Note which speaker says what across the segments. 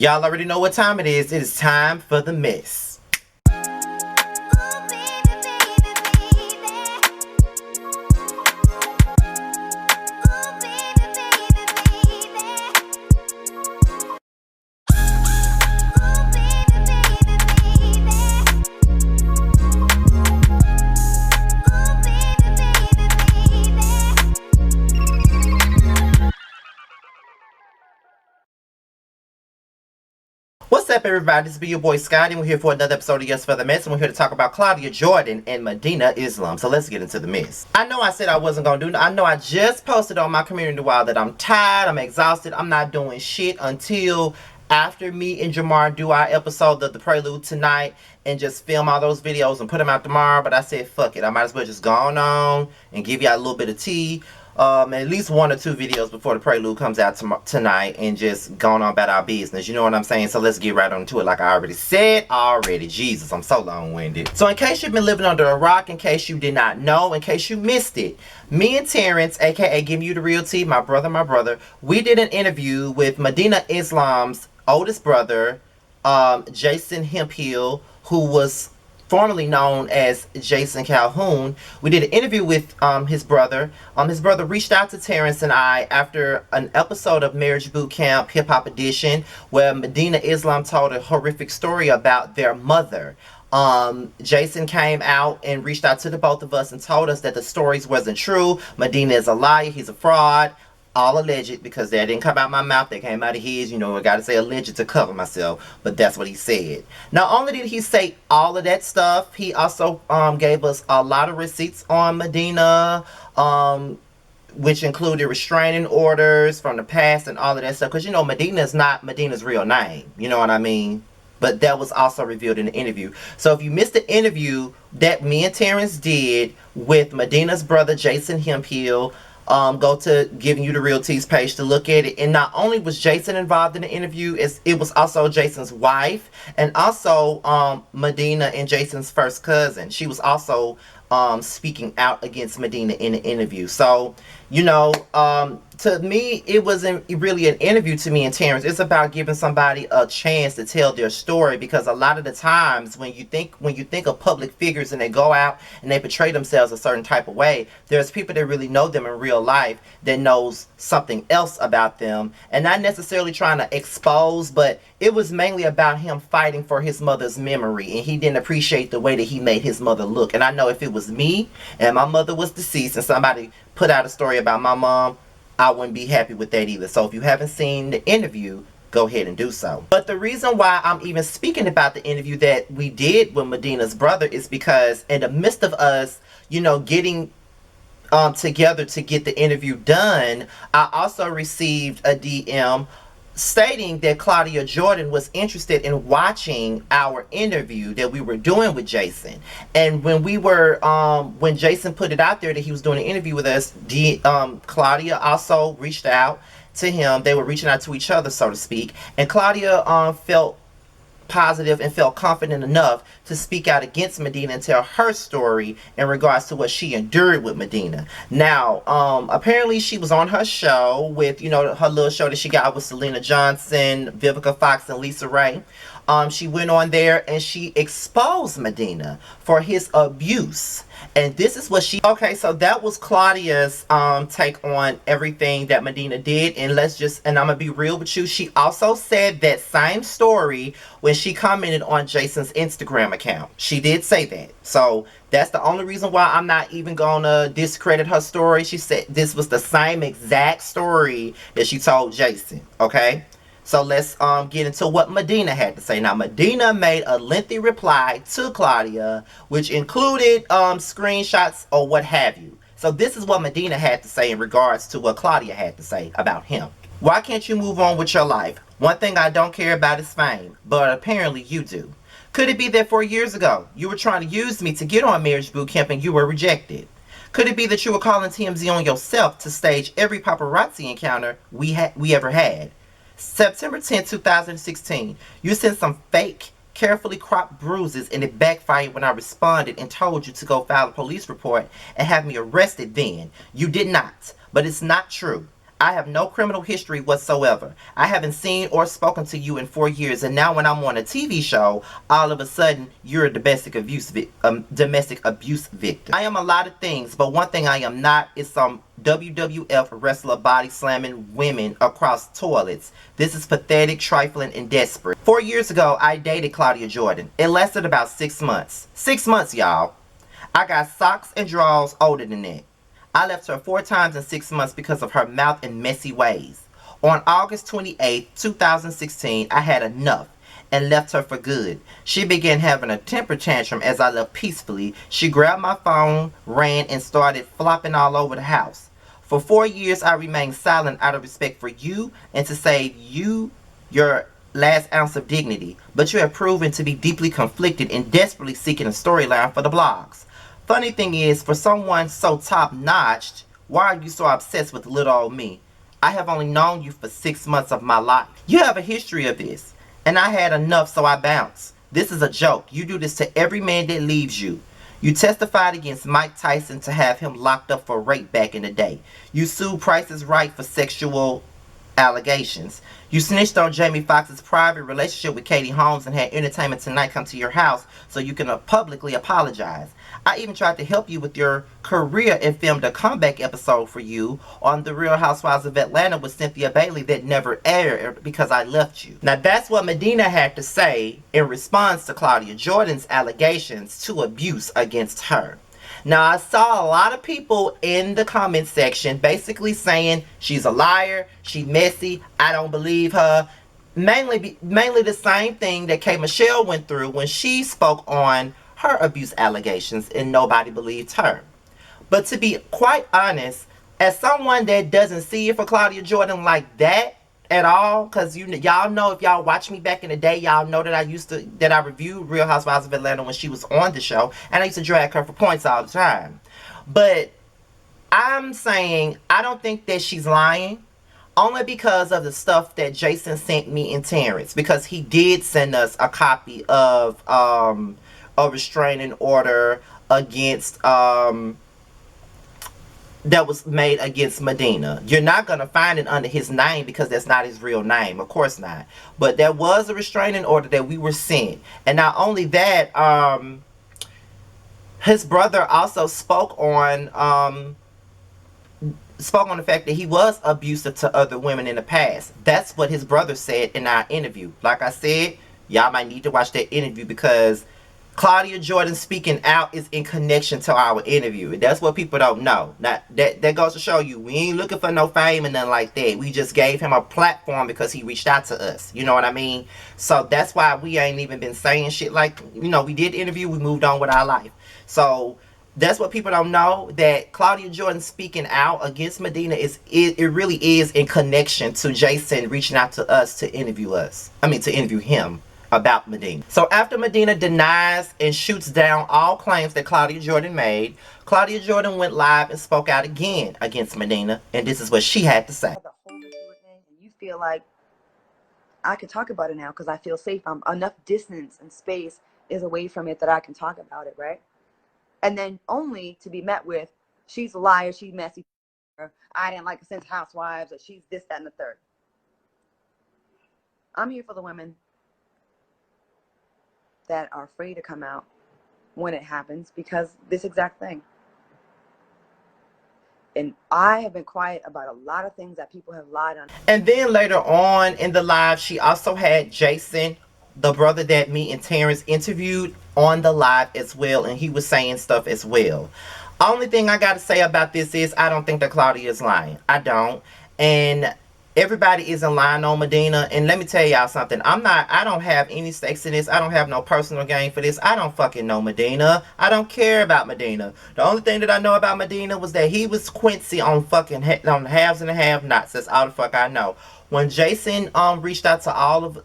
Speaker 1: Y'all already know what time it is. It is time for the mess. What's up, everybody? This is your boy Scotty, and we're here for another episode of Yassss for the Mess, and we're here to talk about Claudia Jordan and Medina Islam. So let's get into the mess. I know I said I wasn't going to do it. I know I just posted on my community wall that I'm tired, I'm exhausted, I'm not doing shit until after me and Jamar do our episode of The Prelude tonight and just film all those videos and put them out tomorrow. But I said, fuck it. I might as well just go on and give y'all a little bit of tea. At least 1 or 2 videos before the Prelude comes out tonight and just going on about our business. You know what I'm saying? So let's get right on to it. Like I already said Jesus, I'm so long-winded. So in case you've been living under a rock, in case you did not know, in case you missed it, me and Terrence, aka Giving You the Real Tea, my brother, we did an interview with Medina Islam's oldest brother, Jason Hemphill, who was formerly known as Jason Calhoun. We did an interview with his brother. His brother reached out to Terrence and I after an episode of Marriage Boot Camp Hip Hop Edition, where Medina Islam told a horrific story about their mother. Jason came out and reached out to the both of us and told us that the stories wasn't true. Medina is a liar. He's a fraud. All alleged, because that didn't come out my mouth, that came out of his. You know, I gotta say alleged to cover myself, but that's what he said. Not only did he say all of that stuff, he also gave us a lot of receipts on Medina, which included restraining orders from the past and all of that stuff, because you know Medina is not Medina's real name, you know what I mean? But that was also revealed in the interview. So if you missed the interview that me and Terrence did with Medina's brother Jason Hemphill, go to Giving You the Real Tea's page to look at it. And not only was Jason involved in the interview, it was also Jason's wife and also Medina and Jason's first cousin. She was also speaking out against Medina in the interview. So, you know, to me, it wasn't really an interview to me and Terrence. It's about giving somebody a chance to tell their story, because a lot of the times when you think of public figures and they go out and they portray themselves a certain type of way, there's people that really know them in real life that knows something else about them, and not necessarily trying to expose, but it was mainly about him fighting for his mother's memory, and he didn't appreciate the way that he made his mother look. And I know if it was me and my mother was deceased and somebody put out a story about my mom, I wouldn't be happy with that either. So if you haven't seen the interview, go ahead and do so. But the reason why I'm even speaking about the interview that we did with Medina's brother is because in the midst of us, you know, getting together to get the interview done, I also received a DM stating that Claudia Jordan was interested in watching our interview that we were doing with Jason. And when we were when Jason put it out there that he was doing an interview with us, Claudia also reached out to him. They were reaching out to each other, so to speak, and Claudia felt positive and felt confident enough to speak out against Medina and tell her story in regards to what she endured with Medina. Now, apparently she was on her show with, you know, her little show that she got with Selena Johnson, Vivica Fox, and Lisa Ray. She went on there and she exposed Medina for his abuse. And this is what she... Okay, so that was Claudia's take on everything that Medina did. And I'm going to be real with you. She also said that same story when she commented on Jason's Instagram account. She did say that. So that's the only reason why I'm not even going to discredit her story. She said this was the same exact story that she told Jason. Okay? So let's get into what Medina had to say. Now, Medina made a lengthy reply to Claudia, which included screenshots or what have you. So this is what Medina had to say in regards to what Claudia had to say about him. Why can't you move on with your life? One thing I don't care about is fame, but apparently you do. Could it be that 4 years ago, you were trying to use me to get on Marriage Boot Camp and you were rejected? Could it be that you were calling TMZ on yourself to stage every paparazzi encounter we ever had? September 10, 2016, you sent some fake, carefully cropped bruises and it backfired when I responded and told you to go file a police report and have me arrested then. You did not, but it's not true. I have no criminal history whatsoever. I haven't seen or spoken to you in 4 years, and now when I'm on a TV show, all of a sudden you're a domestic abuse victim. I am a lot of things, but one thing I am not is some WWF wrestler body slamming women across toilets. This is pathetic, trifling, and desperate. 4 years ago, I dated Claudia Jordan. It lasted about 6 months. 6 months, y'all. I got socks and drawers older than that. I left her 4 times in 6 months because of her mouth and messy ways. On August 28, 2016, I had enough and left her for good. She began having a temper tantrum as I left peacefully. She grabbed my phone, ran, and started flopping all over the house. For 4 years, I remained silent out of respect for you and to save you your last ounce of dignity. But you have proven to be deeply conflicted and desperately seeking a storyline for the blogs. Funny thing is, for someone so top-notched, why are you so obsessed with little old me? I have only known you for 6 months of my life. You have a history of this, and I had enough, so I bounced. This is a joke. You do this to every man that leaves you. You testified against Mike Tyson to have him locked up for rape back in the day. You sued Price is Right for sexual allegations. You snitched on Jamie Foxx's private relationship with Katie Holmes and had Entertainment Tonight come to your house so you can publicly apologize. I even tried to help you with your career and filmed a comeback episode for you on The Real Housewives of Atlanta with Cynthia Bailey that never aired because I left you. Now that's what Medina had to say in response to Claudia Jordan's allegations to abuse against her. Now, I saw a lot of people in the comment section basically saying she's a liar, she's messy, I don't believe her. Mainly the same thing that K. Michelle went through when she spoke on her abuse allegations and nobody believed her. But to be quite honest, as someone that doesn't see it for Claudia Jordan like that at all, because y'all know, if y'all watch me back in the day, y'all know that I reviewed Real Housewives of Atlanta when she was on the show, and I used to drag her for points all the time. But I'm saying I don't think that she's lying, only because of the stuff that Jason sent me and Terrence, because he did send us a copy of a restraining order against that was made against Medina. You're not going to find it under his name because that's not his real name. Of course not. But there was a restraining order that we were sent. And not only that, his brother also spoke on the fact that he was abusive to other women in the past. That's what his brother said in our interview. Like I said, y'all might need to watch that interview because Claudia Jordan speaking out is in connection to our interview. That's what people don't know. Now, that goes to show you, we ain't looking for no fame and nothing like that. We just gave him a platform because he reached out to us. You know what I mean? So that's why we ain't even been saying shit like, we did the interview, we moved on with our life. So that's what people don't know, that Claudia Jordan speaking out against Medina it really is in connection to Jason reaching out to us to interview him about Medina. So after Medina denies and shoots down all claims that Claudia Jordan made, Claudia Jordan went live and spoke out again against Medina, and this is what she had to say.
Speaker 2: The whole thing, and you feel like I can talk about it now because I feel safe. Enough distance and space is away from it that I can talk about it, right? And then only to be met with, she's a liar, she's messy, I didn't like her since Housewives, or she's this, that, and the third. I'm here for the women that are afraid to come out when it happens because this exact thing. And I have been quiet about a lot of things that people have lied on.
Speaker 1: And then later on in the live, she also had Jason, the brother that me and Terrence interviewed, on the live as well, and he was saying stuff as well. Only thing I got to say about this is I don't think that Claudia is lying. I don't. And everybody isn't lying on Medina. And let me tell y'all something. I don't have any stakes in this. I don't have no personal gain for this. I don't fucking know Medina. I don't care about Medina. The only thing that I know about Medina was that he was Quincy on fucking on Haves and the Have-Nots. That's all the fuck I know. When Jason reached out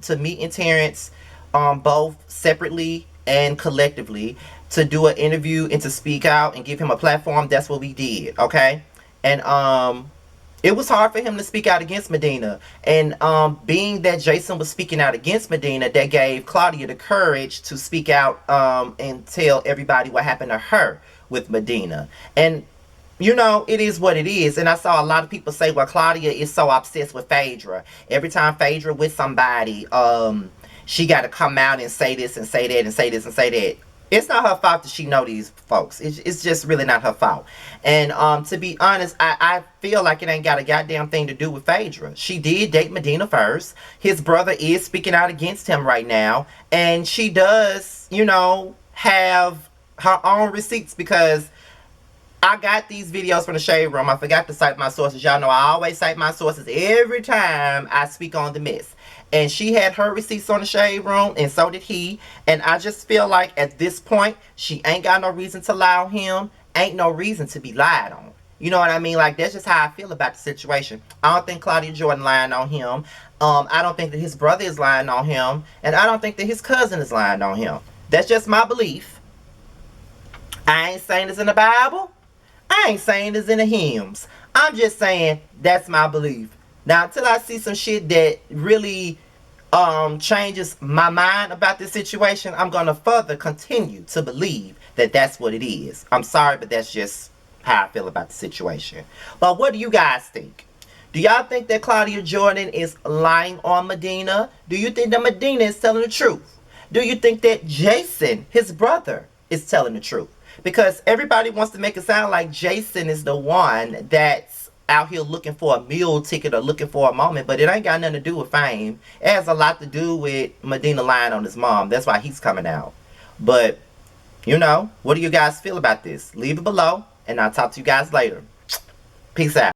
Speaker 1: to me and Terrence, both separately and collectively, to do an interview and to speak out and give him a platform, that's what we did, okay? And it was hard for him to speak out against Medina. And being that Jason was speaking out against Medina, that gave Claudia the courage to speak out and tell everybody what happened to her with Medina. And you know, it is what it is. And I saw a lot of people say, well, Claudia is so obsessed with Phaedra. Every time Phaedra with somebody, she got to come out and say this and say that and say this and say that. It's not her fault that she know these folks. It's just really not her fault. And to be honest, I feel like it ain't got a goddamn thing to do with Phaedra. She did date Medina first. His brother is speaking out against him right now. And she does, you know, have her own receipts, because I got these videos from the Shade Room. I forgot to cite my sources. Y'all know I always cite my sources every time I speak on the mess. And she had her receipts on the Shade Room, and so did he. And I just feel like at this point, she ain't got no reason to lie on him. Ain't no reason to be lied on. You know what I mean? Like, that's just how I feel about the situation. I don't think Claudia Jordan lying on him. I don't think that his brother is lying on him. And I don't think that his cousin is lying on him. That's just my belief. I ain't saying this in the Bible. I ain't saying this in the hymns. I'm just saying that's my belief. Now, until I see some shit that really changes my mind about this situation, I'm going to further continue to believe that that's what it is. I'm sorry, but that's just how I feel about the situation. But what do you guys think? Do y'all think that Claudia Jordan is lying on Medina? Do you think that Medina is telling the truth? Do you think that Jason, his brother, is telling the truth? Because everybody wants to make it sound like Jason is the one that's out here looking for a meal ticket or looking for a moment, but it ain't got nothing to do with fame. It has a lot to do with Medina lying on his mom. That's why he's coming out. But, you know, what do you guys feel about this? Leave it below, and I'll talk to you guys later. Peace out.